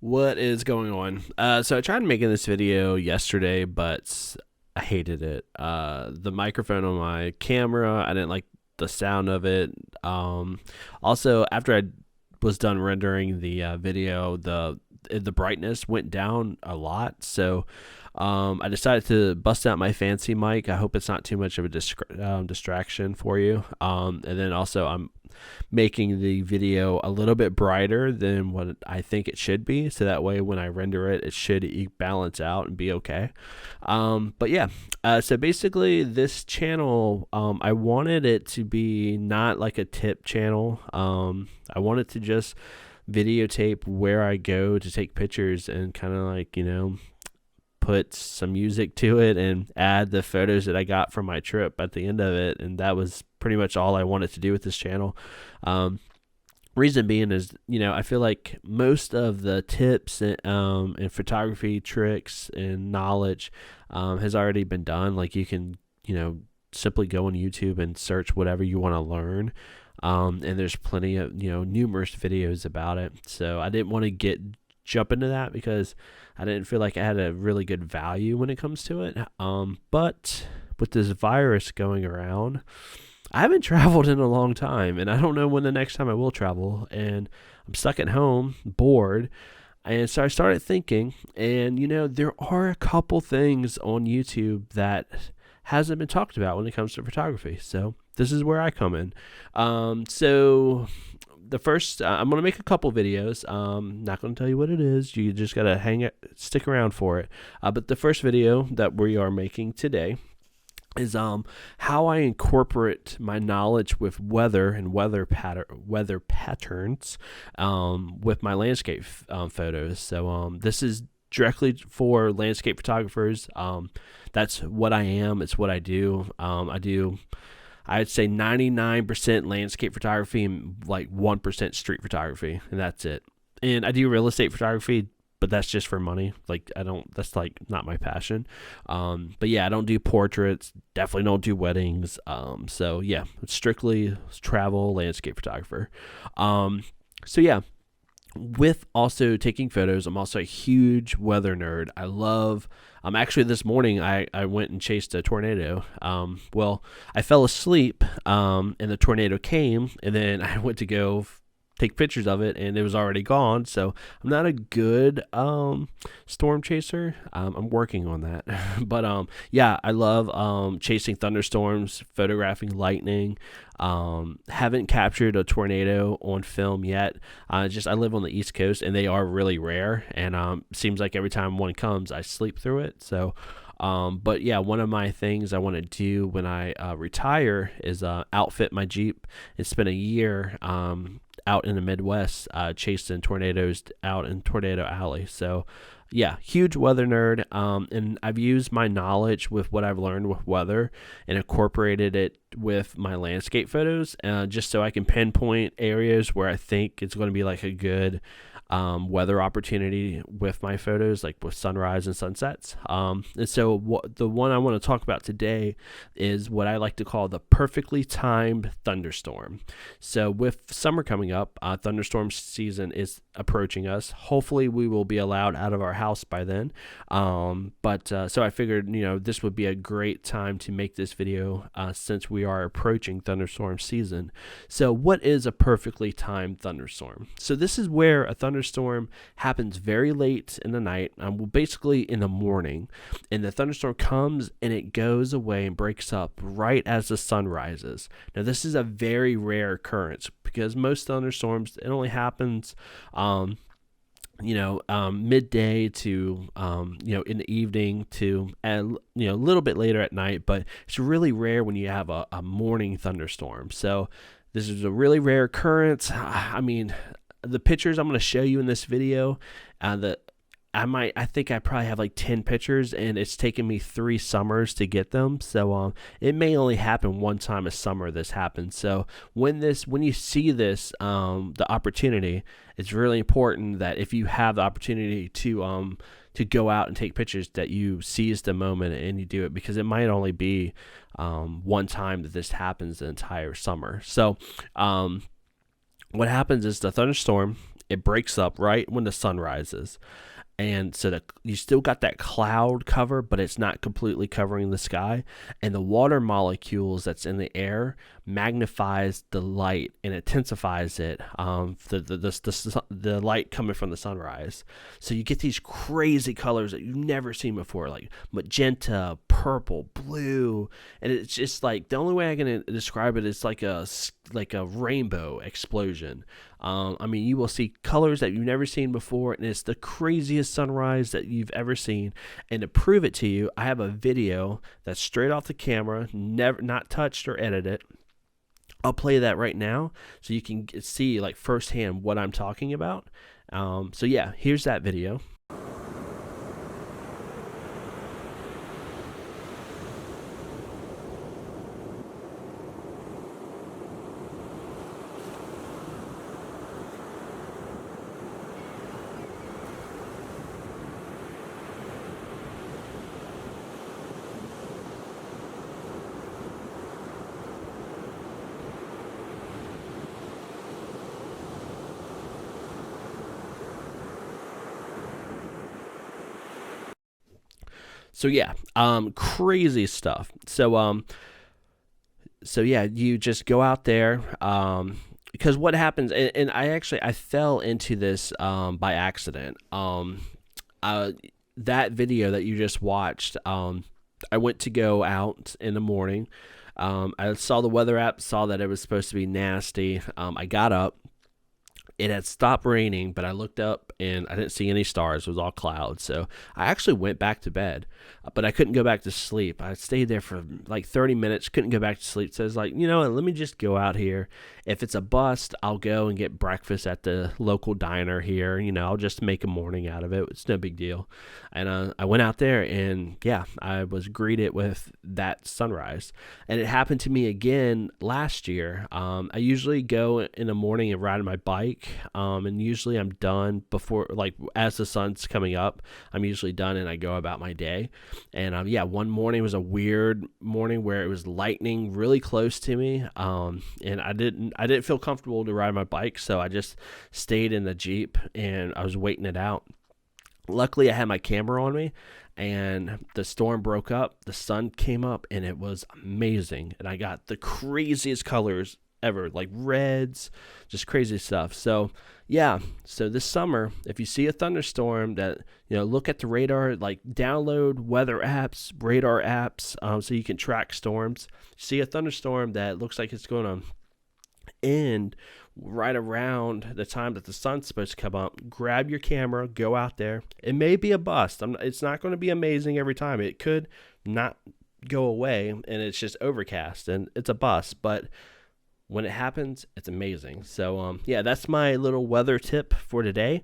What is going on? So I tried making this video yesterday, but I hated it. The microphone on my camera, I didn't like the sound of it. Also, after I was done rendering the video, the brightness went down a lot. So I decided to bust out my fancy mic. I hope it's not too much of a distraction for you. And then also, I'm making the video a little bit brighter than what I think it should be, so that way when I render it, it should balance out and be okay. But yeah, so basically this channel, I wanted it to be not like a tip channel. I wanted to just videotape where I go to take pictures and kind of like, put some music to it and add the photos that I got from my trip at the end of it. And that was pretty much all I wanted to do with this channel. Reason being is, I feel like most of the tips and photography tricks and knowledge has already been done. Like you can, simply go on YouTube and search whatever you want to learn. And there's plenty of, numerous videos about it. So I didn't want to jump into that because I didn't feel like I had a really good value when it comes to it. But with this virus going around, I haven't traveled in a long time, and I don't know when the next time I will travel, and I'm stuck at home, bored. And so I started thinking, and there are a couple things on YouTube that hasn't been talked about when it comes to photography. So this is where I come in. So the first, I'm going to make a couple videos. Not going to tell you what it is. You just got to stick around for it. But the first video that we are making today is how I incorporate my knowledge with weather and weather patterns with my landscape photos. So this is directly for landscape photographers. That's what I am. It's what I do. I'd say 99% landscape photography and like 1% street photography, and that's it. And I do real estate photography, but that's just for money. That's like not my passion. But yeah, I don't do portraits, definitely don't do weddings. So yeah, it's strictly travel landscape photographer. So yeah, with also taking photos, I'm also a huge weather nerd. I love, actually this morning I went and chased a tornado. Well, I fell asleep, and the tornado came, and then I went to go take pictures of it, and it was already gone. So I'm not a good storm chaser. I'm working on that. But yeah, I love chasing thunderstorms, photographing lightning. Haven't captured a tornado on film yet. I live on the East Coast, and they are really rare, and seems like every time one comes I sleep through it. So but yeah, one of my things I want to do when I retire is outfit my Jeep and spend a year out in the Midwest chasing tornadoes out in Tornado Alley. So yeah, huge weather nerd. And I've used my knowledge with what I've learned with weather and incorporated it with my landscape photos, just so I can pinpoint areas where I think it's going to be like a good weather opportunity with my photos, like with sunrise and sunsets. And so the one I want to talk about today is what I like to call the perfectly timed thunderstorm. So with summer coming up, thunderstorm season is approaching us. Hopefully we will be allowed out of our house by then. But so I figured, this would be a great time to make this video since we are approaching thunderstorm season. So what is a perfectly timed thunderstorm? So this is where a thunderstorm happens very late in the night, well, basically in the morning, and the thunderstorm comes and it goes away and breaks up right as the sun rises. Now this is a very rare occurrence because most thunderstorms, it only happens midday to in the evening to a little bit later at night, but it's really rare when you have a morning thunderstorm. So this is a really rare occurrence. I mean, the pictures I'm going to show you in this video, I think I probably have like 10 pictures, and it's taken me 3 summers to get them. So it may only happen one time a summer this happens. So when you see this, the opportunity, it's really important that if you have the opportunity to go out and take pictures, that you seize the moment and you do it, because it might only be one time that this happens the entire summer. So what happens is the thunderstorm, it breaks up right when the sun rises. And so that you still got that cloud cover, but it's not completely covering the sky. And the water molecules that's in the air magnifies the light and intensifies it. The light coming from the sunrise. So you get these crazy colors that you've never seen before, like magenta, purple, blue, and it's just like the only way I can describe it is like a rainbow explosion. I mean, you will see colors that you've never seen before, and it's the craziest sunrise that you've ever seen. And to prove it to you, I have a video that's straight off the camera, never not touched or edited. I'll play that right now so you can see like firsthand what I'm talking about. So yeah, here's that video. So yeah, crazy stuff. So yeah, you just go out there, because what happens, and I fell into this by accident. That video that you just watched, I went to go out in the morning. I saw the weather app, saw that it was supposed to be nasty. I got up. It had stopped raining, but I looked up and I didn't see any stars. It was all clouds. So I actually went back to bed, but I couldn't go back to sleep. I stayed there for like 30 minutes, couldn't go back to sleep. So I was like, you know what, let me just go out here. If it's a bust, I'll go and get breakfast at the local diner here. You know, I'll just make a morning out of it. It's no big deal. And I went out there and yeah, I was greeted with that sunrise. And it happened to me again last year. I usually go in the morning and ride my bike. And usually I'm done before, like as the sun's coming up, I'm usually done and I go about my day. And yeah, one morning was a weird morning where it was lightning really close to me. And I didn't feel comfortable to ride my bike, so I just stayed in the Jeep and I was waiting it out. Luckily, I had my camera on me, and the storm broke up. The sun came up, and it was amazing. And I got the craziest colors ever, like reds, just crazy stuff. So yeah, so this summer, if you see a thunderstorm, that, you know, look at the radar, like download weather apps, radar apps, so you can track storms. See a thunderstorm that looks like it's going to end right around the time that the sun's supposed to come up, grab your camera, go out there. It may be a bust. It's not going to be amazing every time. It could not go away and it's just overcast and it's a bust, but when it happens, it's amazing. So yeah, that's my little weather tip for today.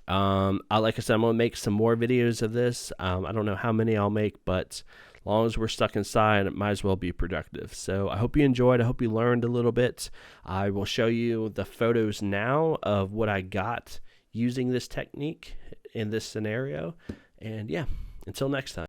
Like I said, I'm gonna make some more videos of this. I don't know how many I'll make, but as long as we're stuck inside, it might as well be productive. So I hope you enjoyed. I hope you learned a little bit. I will show you the photos now of what I got using this technique in this scenario. And yeah, until next time.